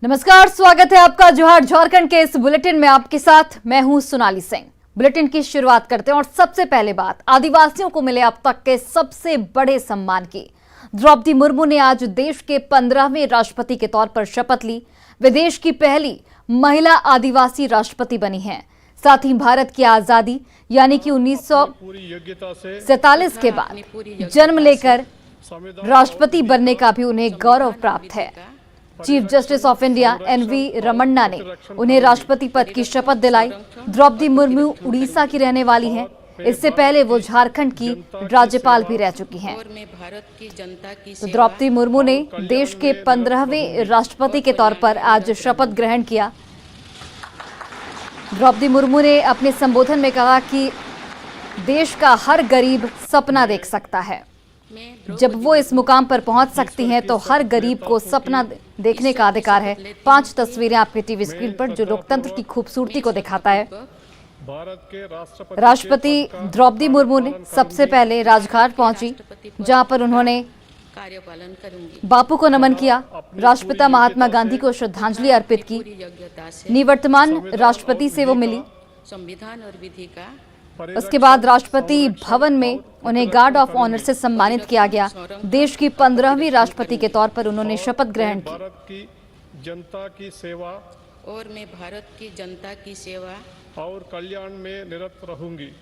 नमस्कार, स्वागत है आपका जोहार झारखंड के इस बुलेटिन में। आपके साथ मैं हूं सोनाली सिंह। बुलेटिन की शुरुआत करते हैं और सबसे पहले बात आदिवासियों को मिले अब तक के सबसे बड़े सम्मान की। द्रौपदी मुर्मू ने आज देश के 15वें राष्ट्रपति के तौर पर शपथ ली। वे देश की पहली महिला आदिवासी राष्ट्रपति बनी हैं। साथ ही भारत की आजादी यानी कि 1947 के बाद जन्म लेकर राष्ट्रपति बनने का भी उन्हें गौरव प्राप्त है। Chief Justice of India N रमन्ना ने उन्हें राष्ट्रपति पद की शपथ दिलाई। द्रौपदी मुर्मू उड़ीसा की रहने वाली हैं। इससे पहले वो झारखंड की राज्यपाल भी रह चुकी हैं। तो द्रौपदी मुर्मू ने देश के 15वें राष्ट्रपति के तौर पर आज शपथ ग्रहण किया। द्रौपदी मुर्मू ने अपने संबोधन में कहा कि देश का हर गरीब सपना देख सकता है। जब वो इस मुकाम पर पहुंच सकती हैं तो हर गरीब को सपना देखने का अधिकार है। 5 तस्वीरें आपके टीवी स्क्रीन पर जो लोकतंत्र की खूबसूरती को दिखाता है। राष्ट्रपति द्रौपदी मुर्मू ने सबसे पहले राजघाट पहुंची, जहां पर उन्होंने बापू को नमन किया, राष्ट्रपिता महात्मा गांधी को श्रद्धांजलि अर्पित की। निवर्तमान राष्ट्रपति से वो मिली। उसके बाद राष्ट्रपति भवन में उन्हें गार्ड ऑफ ऑनर से सम्मानित किया गया। देश की 15वीं राष्ट्रपति के तौर पर उन्होंने शपथ ग्रहण की। जनता की सेवा और मैं भारत की जनता की सेवा और कल्याण में निरत रहूंगी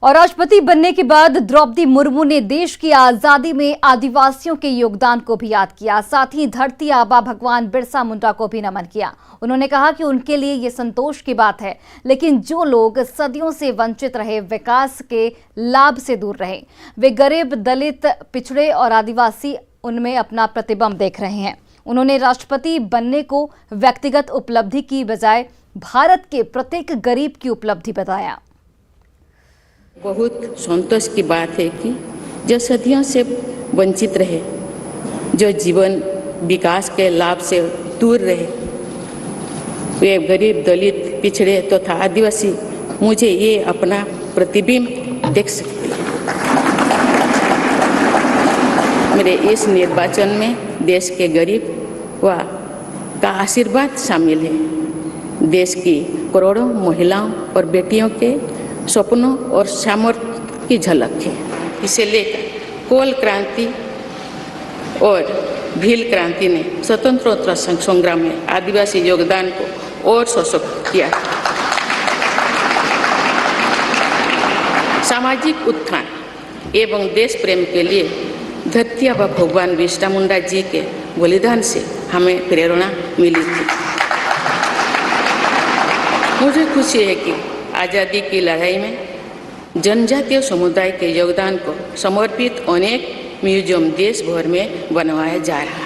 और राष्ट्रपति बनने के बाद द्रौपदी मुर्मू ने देश की आजादी में आदिवासियों के योगदान को भी याद किया। साथ ही धरती आबा भगवान बिरसा मुंडा को भी नमन किया। उन्होंने कहा कि उनके लिए ये संतोष की बात है, लेकिन जो लोग सदियों से वंचित रहे, विकास के लाभ से दूर रहे, वे गरीब, दलित, पिछड़े और आदिवासी उनमें अपना प्रतिबिंब देख रहे हैं। उन्होंने राष्ट्रपति बनने को व्यक्तिगत उपलब्धि की बजाय भारत के प्रत्येक गरीब की उपलब्धि बताया। बहुत संतोष की बात है कि जो सदियों से वंचित रहे, जो जीवन विकास के लाभ से दूर रहे, वे गरीब, दलित, पिछड़े तथा आदिवासी मुझे ये अपना प्रतिबिंब देख सकते हैं। मेरे इस निर्वाचन में देश के गरीब व का आशीर्वाद शामिल है। देश की करोड़ों महिलाओं और बेटियों के सपनों और सामर्थ्य की झलक है। इसे लेकर कोल क्रांति और भील क्रांति ने स्वतंत्रता संग्राम में आदिवासी योगदान को और सशक्त किया। सामाजिक उत्थान एवं देश प्रेम के लिए धरती आबा भगवान बिरसा मुंडा जी के बलिदान से हमें प्रेरणा मिली थी। मुझे खुशी है कि आज़ादी की लड़ाई में जनजातीय समुदाय के योगदान को समर्पित अनेक म्यूजियम देश भर में बनवाया जा रहा है।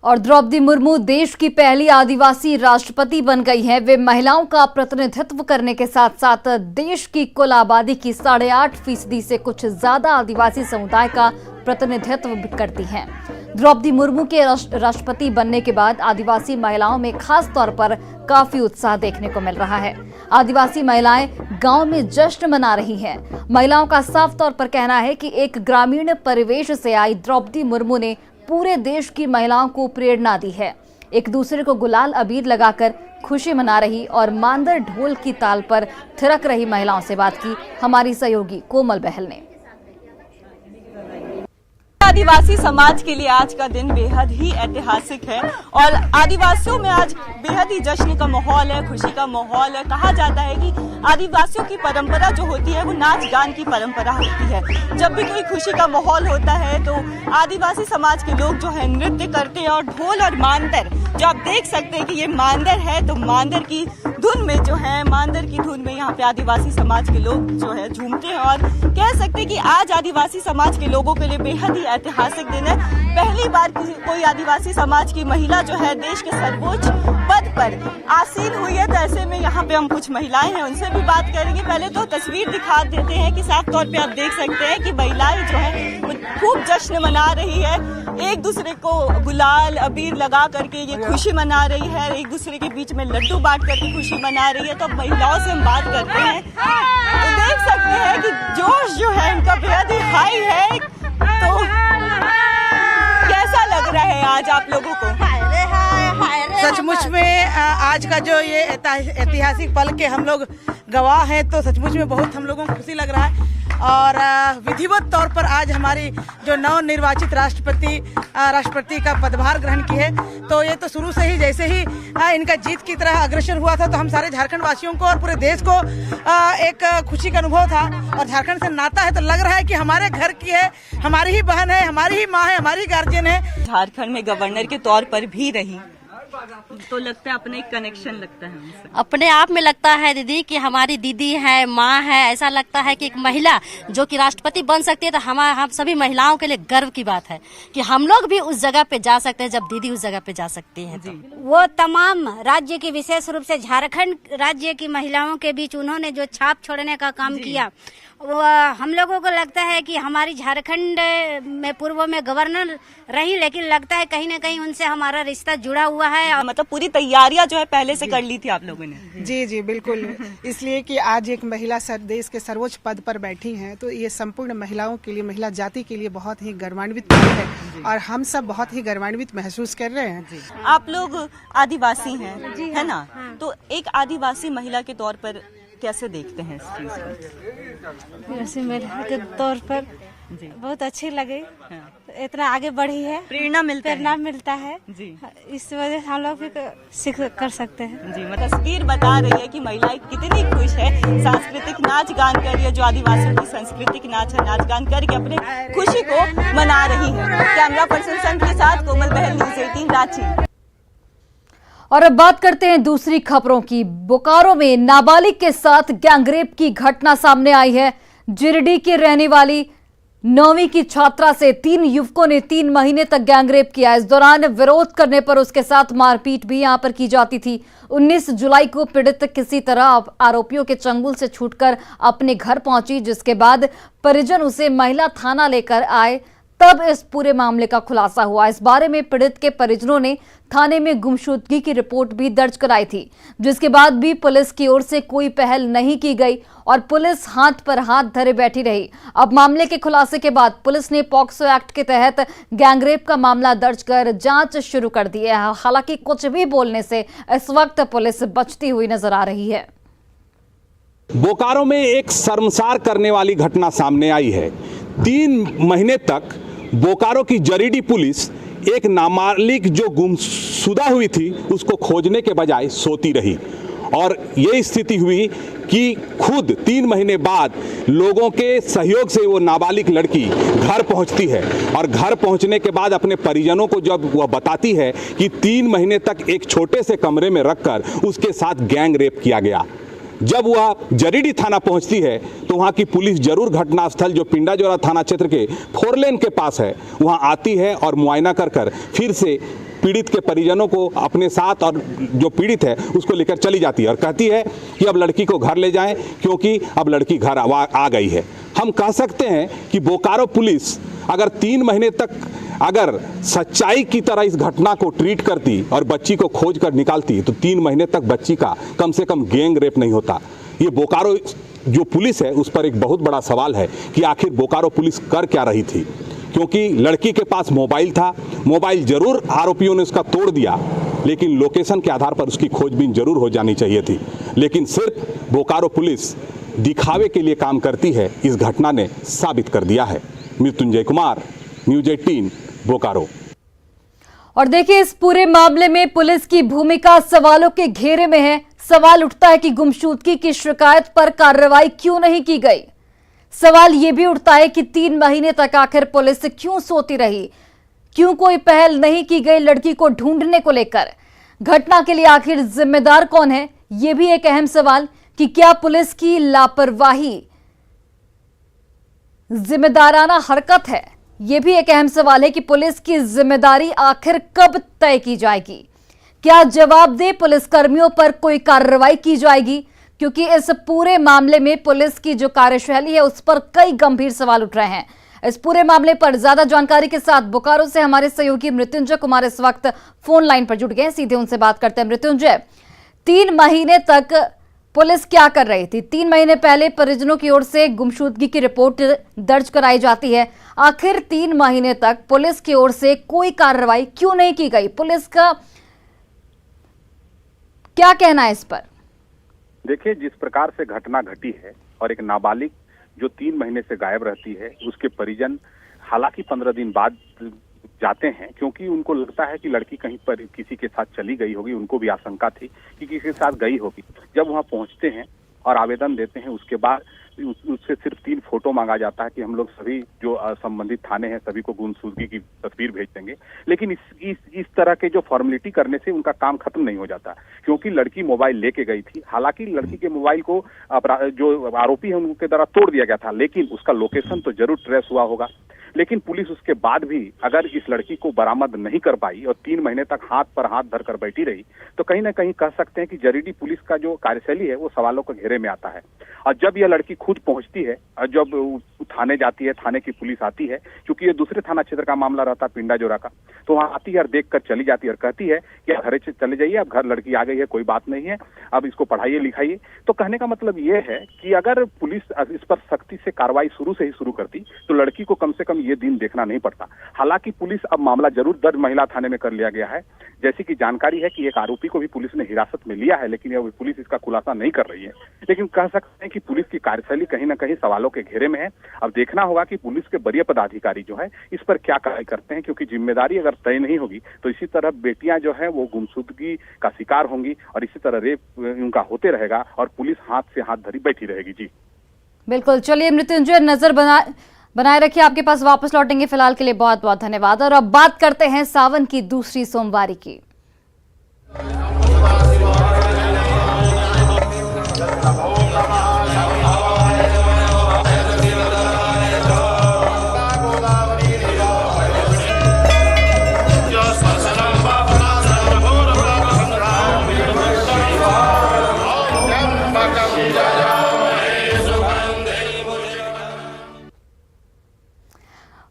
और द्रौपदी मुर्मू देश की पहली आदिवासी राष्ट्रपति बन गई हैं। वे महिलाओं का प्रतिनिधित्व करने के साथ साथ देश की कुल आबादी की 8.5% से कुछ ज्यादा आदिवासी समुदाय का प्रतिनिधित्व करती हैं। द्रौपदी मुर्मू के राष्ट्रपति बनने के बाद आदिवासी महिलाओं में खास तौर पर काफी उत्साह देखने को मिल रहा है। आदिवासी महिलाएं गांव में जश्न मना रही हैं। महिलाओं का साफ तौर पर कहना है कि एक ग्रामीण परिवेश से आई द्रौपदी मुर्मू ने पूरे देश की महिलाओं को प्रेरणा दी है। एक दूसरे को गुलाल अबीर लगाकर खुशी मना रही और मांदर ढोल की ताल पर थिरक रही महिलाओं से बात की हमारी सहयोगी कोमल बहल ने। आदिवासी समाज के लिए आज का दिन बेहद ही ऐतिहासिक है और आदिवासियों में आज बेहद ही जश्न का माहौल है, खुशी का माहौल है। कहा जाता है कि आदिवासियों की परंपरा जो होती है वो नाच गान की परंपरा होती है। जब भी कोई खुशी का माहौल होता है तो आदिवासी समाज के लोग जो है नृत्य करते हैं और ढोल और मांदर, जो आप देख सकते हैं कि ये मांदर है, तो मांदर की धुन में जो है, मांदर की धुन में यहाँ पे आदिवासी समाज के लोग जो है झूमते हैं। और कह सकते हैं कि आज आदिवासी समाज के लोगों के लिए बेहद ही ऐतिहासिक दिन है। पहली बार कोई आदिवासी समाज की महिला जो है देश के सर्वोच्च पद पर आसीन हुई है। तो ऐसे में यहाँ पे हम कुछ महिलाएं हैं, उनसे भी बात करेंगे। पहले तो तस्वीर दिखा देते हैं कि साफ तौर पे आप देख सकते हैं कि महिलाएं जो है खूब जश्न मना रही है, एक दूसरे को गुलाल अबीर लगा करके ये खुशी मना रही है, एक दूसरे के बीच में लड्डू बांट करके खुशी मना रही है। तो अब महिलाओं से हम बात करते हैं तो देख सकते हैं कि जोश जो है इनका बेहद ही हाई है। तो कैसा लग रहा है आज आप लोगों को? सचमुच में आज का जो ये ऐतिहासिक पल के हम लोग गवाह हैं, तो सचमुच में बहुत हम लोगों को खुशी लग रहा है। और विधिवत तौर पर आज हमारी जो नव निर्वाचित राष्ट्रपति का पदभार ग्रहण की है, तो ये तो शुरू से ही जैसे ही इनका जीत की तरह अग्रसर हुआ था, तो हम सारे झारखंड वासियों को और पूरे देश को एक खुशी का अनुभव था। और झारखंड से नाता है तो लग रहा है कि हमारे घर की है, हमारी ही बहन है, हमारी ही माँ है, हमारी ही गार्जियन है। झारखंड में गवर्नर के तौर पर भी रही, तो लगता है अपने एक कनेक्शन लगता है उनसे। अपने आप में लगता है दीदी कि हमारी दीदी है, माँ है। ऐसा लगता है कि एक महिला जो कि राष्ट्रपति बन सकती है, तो हम सभी महिलाओं के लिए गर्व की बात है कि हम लोग भी उस जगह पे जा सकते हैं जब दीदी उस जगह पे जा सकती है। तो वो तमाम राज्य की, विशेष रूप से झारखंड राज्य की महिलाओं के बीच उन्होंने जो छाप छोड़ने का काम किया, वो हम लोगों को लगता है कि हमारी झारखंड में पूर्व में गवर्नर रही, लेकिन लगता है कहीं ना कहीं उनसे हमारा रिश्ता जुड़ा हुआ है। मतलब पूरी तैयारियां जो है पहले से कर ली थी आप लोगों ने? जी बिल्कुल, इसलिए कि आज एक महिला देश के सर्वोच्च पद पर बैठी हैं, तो ये संपूर्ण महिलाओं के लिए, महिला जाति के लिए बहुत ही गौरवान्वित है और हम सब बहुत ही गौरवान्वित महसूस कर रहे हैं। आप लोग आदिवासी हैं, है ना? तो एक आदिवासी महिला के तौर पर कैसे देखते हैं इस चीज को? वैसे महिला के तौर पर बहुत अच्छी लगे, इतना आगे बढ़ी है, प्रेरणा मिलता है जी। इस वजह से हम लोग भी सीख कर सकते हैं जी। मतलब तस्वीर बता रही है कि महिलाएं कितनी खुश है, सांस्कृतिक नाच गान कर रही है, जो आदिवासियों की सांस्कृतिक नाच है, नाच गान करके अपने खुशी को मना रही है। कैमरा पर्सन संत के साथ कोमल बहल, न्यूज़ 18 रांची। और अब बात करते हैं दूसरी खबरों की। बोकारो में नाबालिग के साथ गैंगरेप की घटना सामने आई है। जिरडी की रहने वाली 9वीं की छात्रा से 3 युवकों ने 3 महीने तक गैंगरेप किया। इस दौरान विरोध करने पर उसके साथ मारपीट भी यहां पर की जाती थी। 19 जुलाई को पीड़ित किसी तरह आरोपियों के चंगुल से छूटकर अपने घर पहुंची, जिसके बाद परिजन उसे महिला थाना लेकर आए, तब इस पूरे मामले का खुलासा हुआ। इस बारे में पीड़ित के परिजनों ने थाने में गुमशुदगी की रिपोर्ट भी दर्ज कराई थी, जिसके बाद भी पुलिस की ओर से कोई पहल नहीं की गई और पुलिस हाथ पर हाथ धरे बैठी रही। अब मामले के खुलासे के बाद पुलिस ने पॉक्सो एक्ट के तहत गैंगरेप का मामला दर्ज कर जांच शुरू कर दी है। हालांकि कुछ भी बोलने से इस वक्त पुलिस बचती हुई नजर आ रही है। बोकारो में एक शर्मसार करने वाली घटना सामने आई है। 3 महीने तक बोकारो की जरीडी पुलिस एक नाबालिग जो गुमशुदा हुई थी उसको खोजने के बजाय सोती रही और ये स्थिति हुई कि खुद 3 महीने बाद लोगों के सहयोग से वो नाबालिग लड़की घर पहुंचती है और घर पहुंचने के बाद अपने परिजनों को जब वह बताती है कि 3 महीने तक एक छोटे से कमरे में रखकर उसके साथ गैंग रेप किया गया। जब वह जरीडी थाना पहुंचती है तो वहां की पुलिस जरूर घटनास्थल जो पिंडाजोरा थाना क्षेत्र के 4 लेन के पास है वहां आती है और मुआयना कर फिर से पीड़ित के परिजनों को अपने साथ और जो पीड़ित है उसको लेकर चली जाती है और कहती है कि अब लड़की को घर ले जाएं क्योंकि अब लड़की घर आ गई है। हम कह सकते हैं कि बोकारो पुलिस अगर 3 महीने तक अगर सच्चाई की तरह इस घटना को ट्रीट करती और बच्ची को खोज कर निकालती तो 3 महीने तक बच्ची का कम से कम गैंग रेप नहीं होता। ये बोकारो जो पुलिस है उस पर एक बहुत बड़ा सवाल है कि आखिर बोकारो पुलिस कर क्या रही थी, क्योंकि लड़की के पास मोबाइल था, मोबाइल जरूर आरोपियों ने उसका तोड़ दिया, लेकिन लोकेशन के आधार पर उसकी खोजबीन जरूर हो जानी चाहिए थी। लेकिन सिर्फ बोकारो पुलिस दिखावे के लिए काम करती है, इस घटना ने साबित कर दिया है। मृत्युंजय कुमार, न्यूज़ 18 बोकारो। और देखिए, इस पूरे मामले में पुलिस की भूमिका सवालों के घेरे में है। सवाल उठता है कि गुमशुदगी की शिकायत पर कार्रवाई क्यों नहीं की गई। सवाल यह भी उठता है कि 3 महीने तक आखिर पुलिस क्यों सोती रही, क्यों कोई पहल नहीं की गई लड़की को ढूंढने को लेकर। घटना के लिए आखिर जिम्मेदार कौन है, यह भी एक अहम सवाल कि क्या पुलिस की लापरवाही जिम्मेदाराना हरकत है। यह भी एक अहम सवाल है कि पुलिस की जिम्मेदारी आखिर कब तय की जाएगी। क्या जवाबदेह पुलिसकर्मियों पर कोई कार्रवाई की जाएगी, क्योंकि इस पूरे मामले में पुलिस की जो कार्यशैली है उस पर कई गंभीर सवाल उठ रहे हैं। इस पूरे मामले पर ज्यादा जानकारी के साथ बोकारो से हमारे सहयोगी मृत्युंजय कुमार इस वक्त फोन लाइन पर जुट गए। सीधे उनसे बात करते हैं। मृत्युंजय, 3 महीने तक पुलिस क्या कर रही थी? 3 महीने पहले परिजनों की ओर से गुमशुदगी की रिपोर्ट दर्ज कराई जाती है। आखिर 3 महीने तक पुलिस की ओर से कोई कार्रवाई क्यों नहीं की गई? पुलिस का क्या कहना है इस पर? देखिए, जिस प्रकार से घटना घटी है और एक नाबालिग जो 3 महीने से गायब रहती है, उसके परिजन हालांकि 15 दिन बाद जाते हैं क्योंकि उनको लगता है कि लड़की कहीं पर किसी के साथ चली गई होगी। उनको भी आशंका थी कि किसी के साथ गई होगी। जब वहां पहुंचते हैं और आवेदन देते हैं, उसके बाद उससे सिर्फ 3 फोटो मांगा जाता है कि हम लोग सभी जो संबंधित थाने हैं सभी को गुमशुदगी की तस्वीर भेज देंगे। लेकिन इस तरह के जो फॉर्मेलिटी करने से उनका काम खत्म नहीं हो जाता, क्योंकि लड़की मोबाइल लेके गई थी। हालांकि लड़की के मोबाइल को जो आरोपी है उनके द्वारा तोड़ दिया गया था, लेकिन उसका लोकेशन तो जरूर ट्रेस हुआ होगा। लेकिन पुलिस उसके बाद भी अगर इस लड़की को बरामद नहीं कर पाई और 3 महीने तक हाथ पर हाथ धरकर बैठी रही, तो कहीं ना कहीं कह सकते हैं कि जरीडी पुलिस का जो कार्यशैली है वो सवालों के घेरे में आता है। और जब यह लड़की खुद पहुंचती है और जब थाने जाती है, थाने की पुलिस आती है, क्योंकि ये दूसरे थाना क्षेत्र का मामला रहता पिंडा जोरा का, तो वहां आती है और देख कर चली जाती है और कहती है कि आप घर चले जाइए, अब घर लड़की आ गई है, कोई बात नहीं है, अब इसको पढ़ाइए लिखाइए। तो कहने का मतलब ये है कि अगर पुलिस इस पर सख्ती से कार्रवाई शुरू से ही शुरू करती तो लड़की को कम से कम ये दिन देखना नहीं पड़ता। हालांकि पुलिस अब मामला जरूर दर्ज महिला थाने में कर लिया गया है। जैसी कि जानकारी है कि एक आरोपी को भी पुलिस ने हिरासत में लिया है, लेकिन अब पुलिस इसका खुलासा नहीं कर रही है। लेकिन कह सकते हैं कि पुलिस की कार्यशैली कहीं ना कहीं सवालों के घेरे में है। अब देखना होगा कि पुलिस के वरीय पदाधिकारी जो है इस पर क्या कार्रवाई करते हैं, क्योंकि जिम्मेदारी अगर तय नहीं होगी तो इसी तरह बेटियां जो है वो गुमशुदगी का शिकार होंगी और इसी तरह रेप उनका होते रहेगा और पुलिस हाथ से हाथ धरी बैठी रहेगी। जी बिल्कुल, चलिए मृत्युंजय, नजर बनाए रखिए, आपके पास वापस लौटेंगे। फिलहाल के लिए बहुत बहुत धन्यवाद। और अब बात करते हैं सावन की दूसरी सोमवारी की।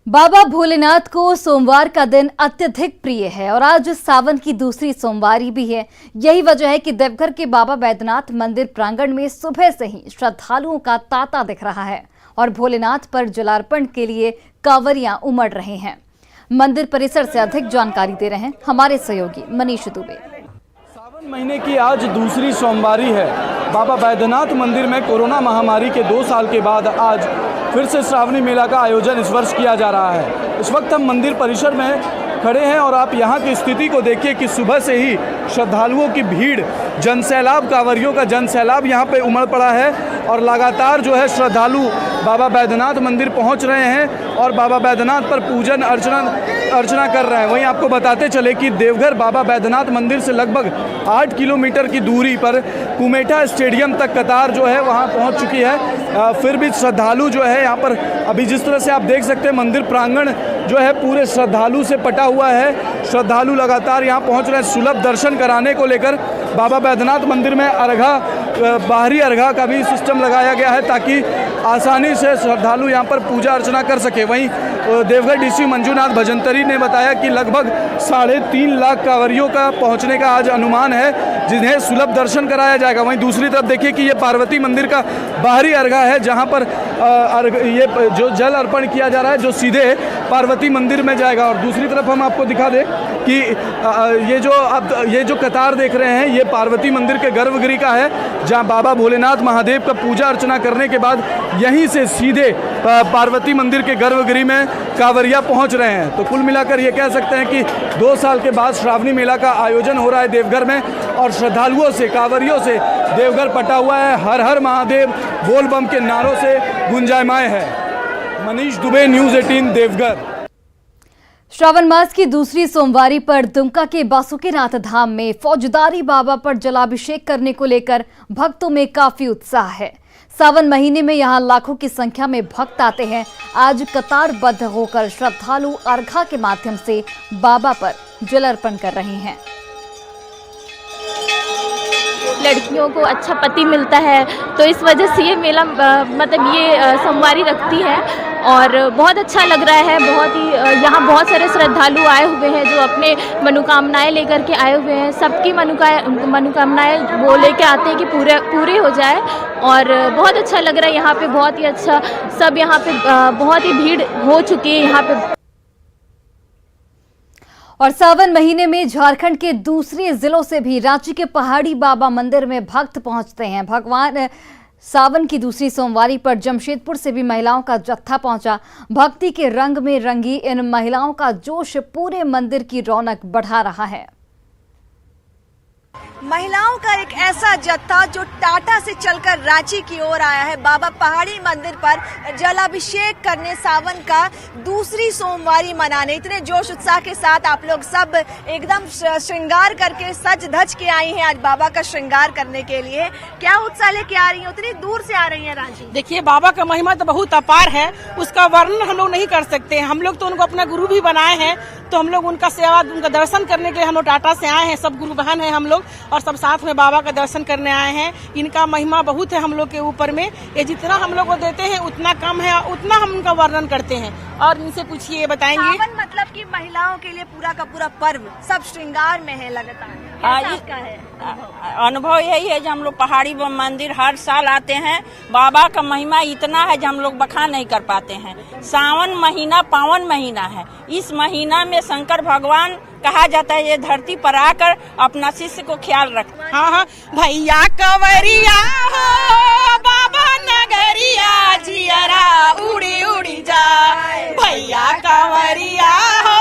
बाबा भोलेनाथ को सोमवार का दिन अत्यधिक प्रिय है और आज सावन की दूसरी सोमवारी भी है। यही वजह है कि देवघर के बाबा बैद्यनाथ मंदिर प्रांगण में सुबह से ही श्रद्धालुओं का तांता दिख रहा है और भोलेनाथ पर जलार्पण के लिए कांवरियां उमड़ रहे हैं। मंदिर परिसर से अधिक जानकारी दे रहे हैं हमारे सहयोगी मनीष दुबे। सावन महीने की आज दूसरी सोमवारी है। बाबा बैद्यनाथ मंदिर में कोरोना महामारी के 2 साल के बाद आज फिर से श्रावणी मेला का आयोजन इस वर्ष किया जा रहा है। इस वक्त हम मंदिर परिसर में खड़े हैं और आप यहाँ की स्थिति को देखिए कि सुबह से ही श्रद्धालुओं की भीड़, जनसैलाब, कांवरियों का जनसैलाब यहाँ पे उमड़ पड़ा है और लगातार जो है श्रद्धालु बाबा बैद्यनाथ मंदिर पहुँच रहे हैं और बाबा बैद्यनाथ पर पूजन अर्चना कर रहे हैं। वहीं आपको बताते चले कि देवघर बाबा बैद्यनाथ मंदिर से लगभग 8 किलोमीटर की दूरी पर कुमेठा स्टेडियम तक कतार जो है वहाँ पहुँच चुकी है। फिर भी श्रद्धालु जो है यहाँ पर अभी जिस तरह से आप देख सकते हैं मंदिर प्रांगण जो है पूरे श्रद्धालु से पटा हुआ है। श्रद्धालु लगातार यहाँ पहुँच रहे हैं। सुलभ दर्शन कराने को लेकर बाबा बैद्यनाथ मंदिर में बाहरी अर्घा का भी सिस्टम लगाया गया है ताकि आसानी से श्रद्धालु यहाँ पर पूजा अर्चना कर सके। वहीं देवघर डीसी मंजूनाथ भजंतरी ने बताया कि लगभग 3.5 लाख कांवरियों का पहुँचने का आज अनुमान है, जिन्हें सुलभ दर्शन कराया जाएगा। वहीं दूसरी तरफ देखिए कि ये पार्वती मंदिर का बाहरी अर्घा है, जहाँ पर ये जो जल अर्पण किया जा रहा है जो सीधे पार्वती मंदिर में जाएगा। और दूसरी तरफ हम आपको दिखा दें कि ये जो कतार देख रहे हैं ये पार्वती मंदिर के गर्भगृह का है, जहां बाबा भोलेनाथ महादेव का पूजा अर्चना करने के बाद यहीं से सीधे पार्वती मंदिर के गर्भगृह में कांवरिया पहुंच रहे हैं। तो कुल मिलाकर ये कह सकते हैं कि 2 साल के बाद श्रावणी मेला का आयोजन हो रहा है देवघर में और श्रद्धालुओं से, कांवरियों से देवघर पटा हुआ है। हर हर महादेव बोल बम के नारों से गुंजायमाय है। मनीष दुबे, न्यूज़ 18 देवघर। श्रावण मास की दूसरी सोमवारी पर दुमका के बासुकीनाथ धाम में फौजदारी बाबा पर जलाभिषेक करने को लेकर भक्तों में काफी उत्साह है। सावन महीने में यहां लाखों की संख्या में भक्त आते हैं। आज कतारबद्ध होकर श्रद्धालु अर्घा के माध्यम से बाबा पर जल अर्पण कर रहे हैं। लड़कियों को अच्छा पति मिलता है, तो इस वजह से ये मेला मतलब ये सोमवारी रखती है और बहुत अच्छा लग रहा है। बहुत ही यहाँ बहुत सारे श्रद्धालु आए हुए हैं जो अपने मनोकामनाएं लेकर के आए हुए हैं। सबकी मनोकामनाएं वो लेके आते हैं कि पूरे हो जाए, और बहुत अच्छा लग रहा है यहाँ पे। बहुत ही अच्छा, सब यहाँ पे बहुत ही भीड़ हो चुकी है यहाँ पे। और सावन महीने में झारखंड के दूसरे जिलों से भी रांची के पहाड़ी बाबा मंदिर में भक्त पहुंचते हैं। भगवान सावन की दूसरी सोमवारी पर जमशेदपुर से भी महिलाओं का जत्था पहुंचा। भक्ति के रंग में रंगी इन महिलाओं का जोश पूरे मंदिर की रौनक बढ़ा रहा है। महिलाओं का एक ऐसा जत्था जो टाटा से चलकर रांची की ओर आया है बाबा पहाड़ी मंदिर पर जलाभिषेक करने, सावन का दूसरी सोमवारी मनाने। इतने जोश उत्साह के साथ आप लोग सब एकदम श्रृंगार करके सज धज के आई हैं आज बाबा का श्रृंगार करने के लिए। क्या उत्साह लेके आ रही हैं? उतनी दूर से आ रही हैं रांची। देखिए, बाबा का महिमा तो बहुत अपार है, उसका वर्णन हम लोग नहीं कर सकते। हम लोग तो उनको अपना गुरु भी बनाए हैं, तो हम लोग उनका सेवा, उनका दर्शन करने के लिए हम लोग टाटा से आए हैं। सब गुरु बहन हैं हम लोग, और सब साथ में बाबा का दर्शन करने आए हैं। इनका महिमा बहुत है हम लोग के ऊपर में। ये जितना हम लोग को देते हैं उतना कम है, उतना हम उनका वर्णन करते हैं। और इनसे पूछिए, ये बताएंगे। सावन मतलब कि महिलाओं के लिए पूरा का पूरा पर्व, सब श्रृंगार में है लगातार। कैसा है अनुभव? यही है जो हम लोग पहाड़ी मंदिर हर साल आते हैं। बाबा का महिमा इतना है जो हम लोग बखान नहीं कर पाते हैं। सावन महीना पावन महीना है। इस महीना में शंकर भगवान कहा जाता है ये धरती पर आकर अपना शिष्य को ख्याल रखते। हाँ, भैया कंवरिया हो बाबा नगरिया, जियरा उड़ी उड़ी जाए। भैया कंवरिया हो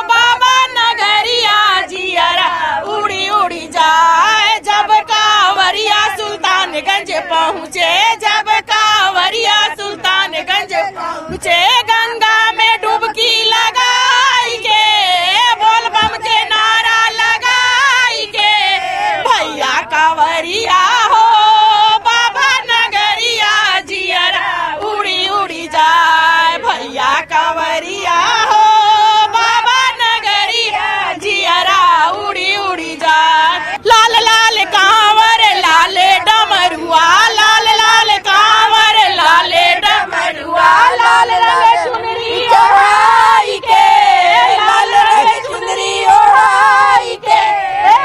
बाबा नगरिया, जियरा उड़ी उड़ी जाए। जब कांवरिया सुल्तानगंज पहुँचे, जब कांवरिया सुल्तानगंज पहुँचे, गंगा में डुबकी लगाई के, बोल बम के नारा लगाई के। भैया कांवरिया हो बाबा नगरिया, जियरा उड़ी उड़ी जाए। भैया कांवरिया हो बाबा नगरिया, जियरा उड़ी उड़ी जाए। लाल लाल कांवर लाले डमरुआ, लाल लाल कांवर लाले डमरुआ, लाल लाल चुनरी ओढ़ाई के, लाल लाल चुनरी ओढ़ाई के,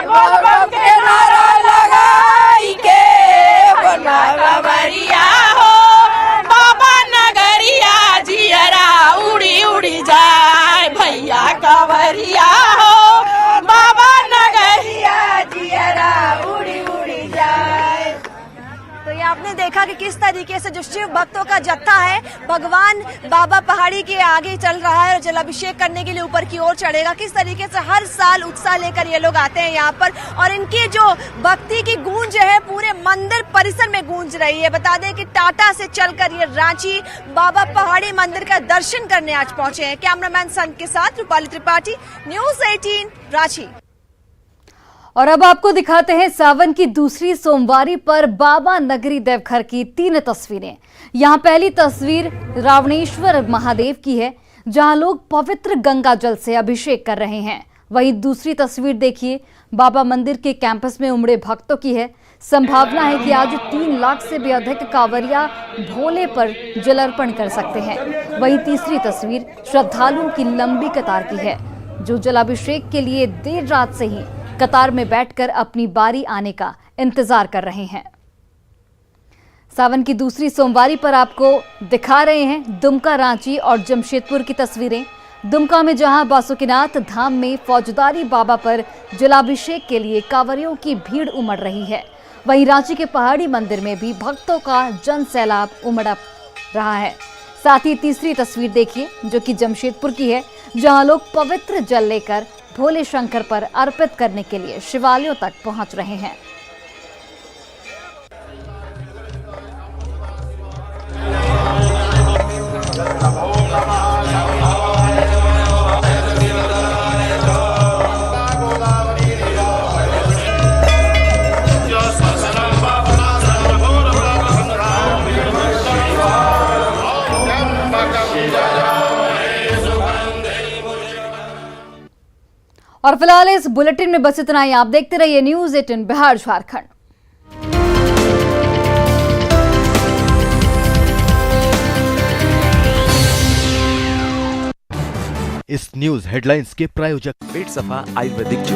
बोल बम के नारा लगाई के। बना कंवरिया हो बाबा नगरिया, जियरा उड़ी उड़ी जाए। भैया कंवरिया हो बाबा नगरिया, जियरा उड़ी उड़ी जाए। तो ये आपने देखा कि किस तरीके से जो शिव भक्तों का जत्था है भगवान बाबा पहाड़ी के आगे चल रहा है और जलाभिषेक करने के लिए ऊपर की ओर चढ़ेगा। किस तरीके से हर साल उत्साह लेकर ये लोग आते हैं यहाँ पर, और इनकी जो भक्ति की गूंज है पूरे मंदिर परिसर में गूंज रही है। बता दें कि टाटा से चलकर ये रांची बाबा पहाड़ी मंदिर का दर्शन करने आज पहुंचे हैं। कैमरामैन संत के साथ रूपाली त्रिपाठी, न्यूज़ 18 रांची। और अब आपको दिखाते हैं सावन की दूसरी सोमवारी पर बाबा नगरी देवघर की 3 तस्वीरें। यहाँ पहली तस्वीर रावणेश्वर महादेव की है, जहां लोग पवित्र गंगा जल से अभिषेक कर रहे हैं। वहीं दूसरी तस्वीर देखिए, बाबा मंदिर के कैंपस में उमड़े भक्तों की है। संभावना है कि आज 3 लाख से भी अधिक कांवरिया भोले पर जलार्पण कर सकते हैं। वहीं तीसरी तस्वीर श्रद्धालुओं की लंबी कतार की है, जो जलाभिषेक के लिए देर रात से ही कतार में बैठकर अपनी बारी आने का इंतजार कर रहे हैं। सावन की दूसरी सोमवारी पर आपको दिखा रहे हैं दुमका, रांची और जमशेदपुर की तस्वीरें। दुमका में जहां बासुकीनाथ धाम में फौजदारी बाबा पर जलाभिषेक के लिए कांवरियों की भीड़ उमड़ रही है, वहीं रांची के पहाड़ी मंदिर में भी भक्तों का जन सैलाब उमड़ रहा है। साथ ही तीसरी तस्वीर देखिए, जो कि जमशेदपुर की है, जहां लोग पवित्र जल लेकर भोले शंकर पर अर्पित करने के लिए शिवालयों तक पहुंच रहे हैं। और फिलहाल इस बुलेटिन में बस इतना ही। आप देखते रहिए न्यूज़ 18 बिहार झारखंड। इस न्यूज हेडलाइंस के प्रायोजक पेट सफा आयुर्वेदिक